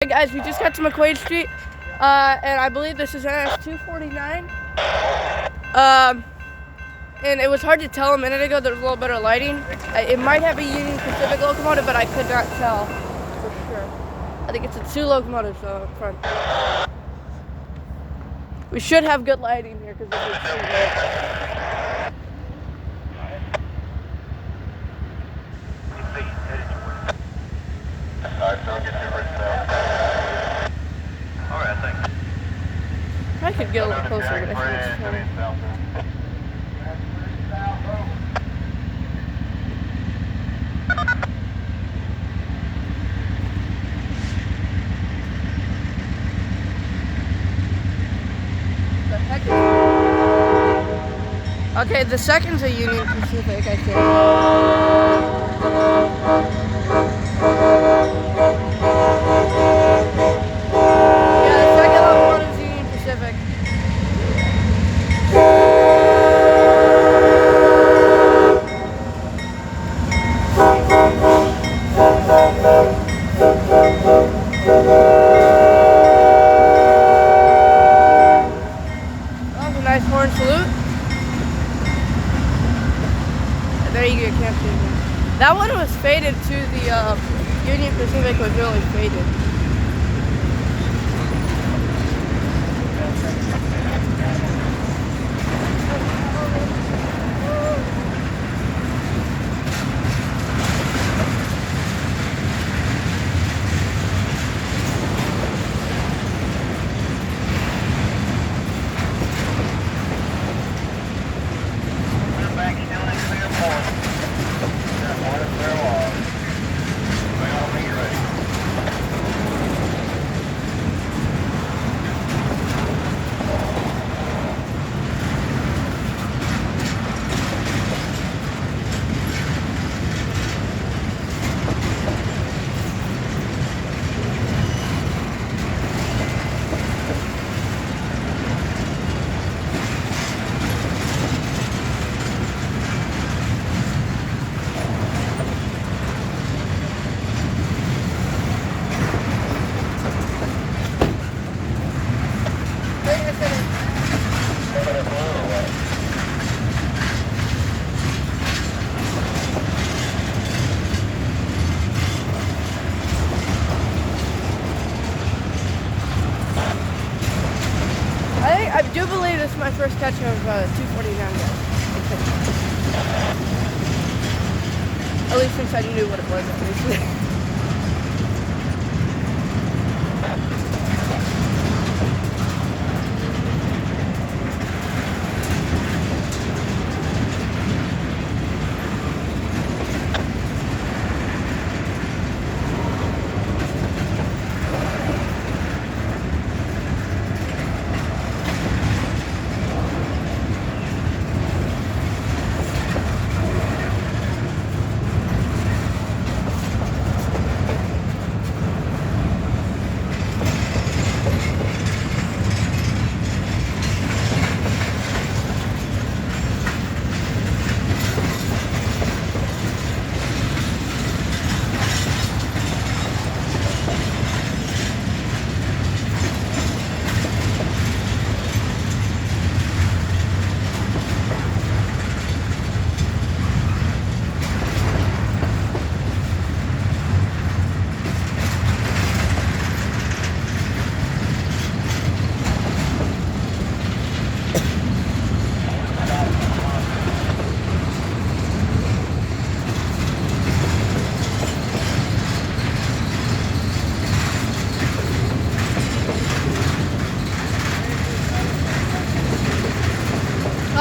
Hey guys, we just got to McQuaid Street, and I believe this is NS 249. And it was hard to tell a minute ago. There was a little better lighting. It might have a Union Pacific locomotive, but I could not tell for sure. I think it's a 2 locomotives up front. We should have good lighting here because it's so good. I could get a little closer, but I think it's fine. The heck is... Okay, the second's a Union Pacific, I think. Nice horn salute. There you go, can't see me. That one was faded too. The Union Pacific was really faded. I do believe this is my first catch of 249 guys. At least since I knew what it was, obviously.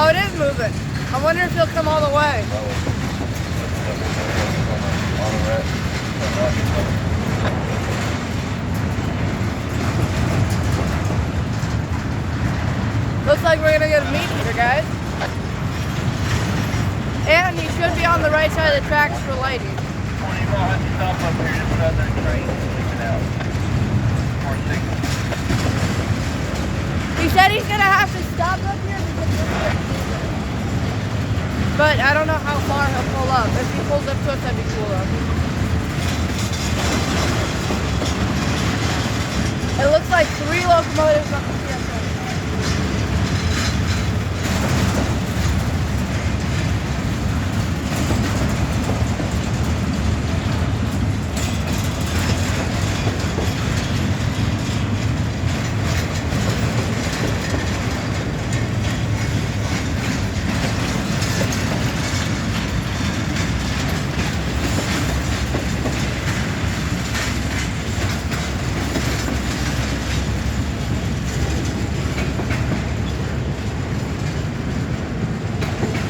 Oh, it is moving. I wonder if he'll come all the way. Looks like we're gonna get a meet here, guys. And he should be on the right side of the tracks for lighting. He said he's gonna have to stop up here because but I don't know how far he'll pull up. If he pulls up to us, that'd be cool though. looks like 3 locomotives up the CSX.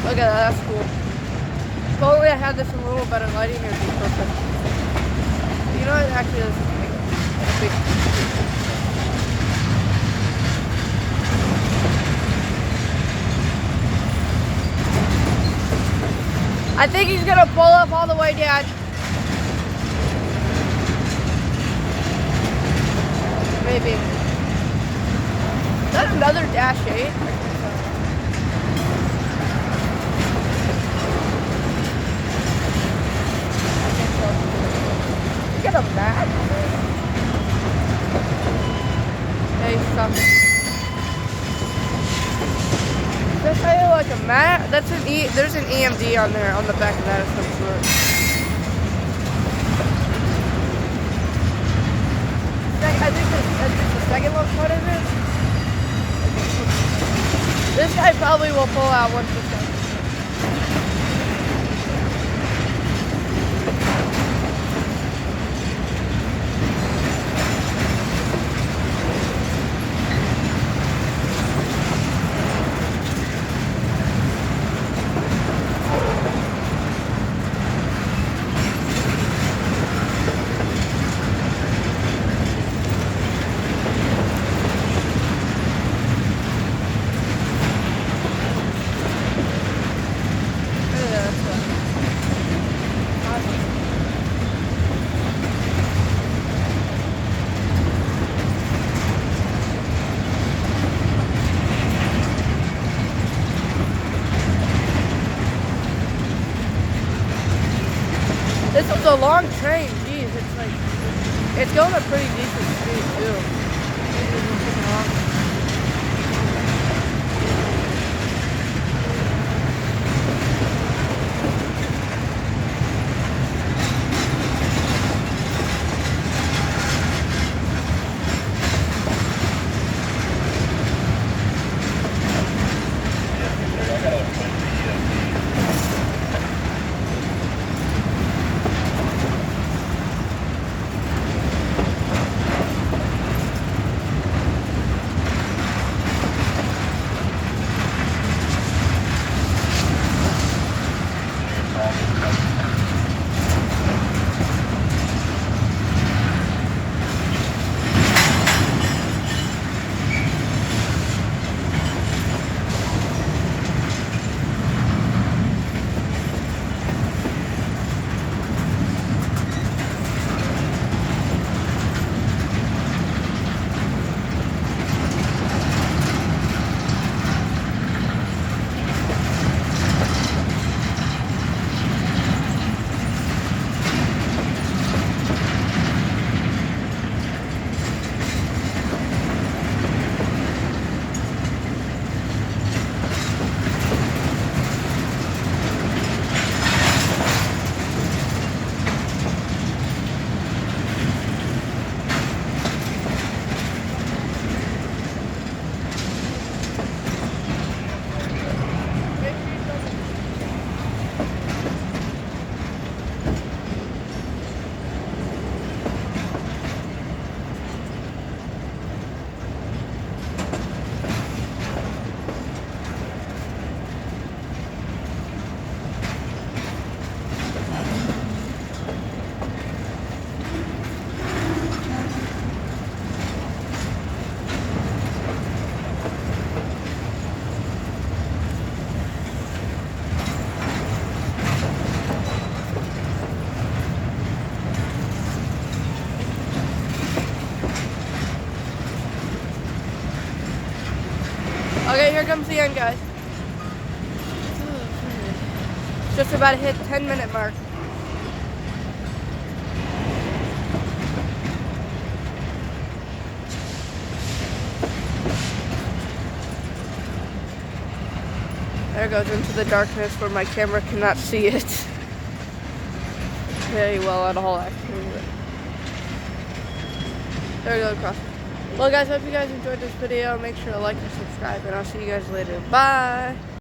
Look at that, that's cool. If only I had this a little better lighting, it would be perfect. You know, it actually doesn't make a big. I think he's gonna pull up all the way, Dad. Maybe. Is that another Dash 8? Get a mat. Hey, stop. That's how you like a mat? That's an there's an EMD on there, on the back of that of some sort. I think that's the second locomotive is. This guy probably will pull out once this guy. This was a long train, geez, it's like, it's going at pretty decent speed too. Okay, here comes the end, guys. Just about to hit 10-minute mark. There it goes into the darkness where my camera cannot see it very well at all, actually. There we go, across. Well, guys, hope you guys enjoyed this video. Make sure to like and subscribe, and I'll see you guys later. Bye!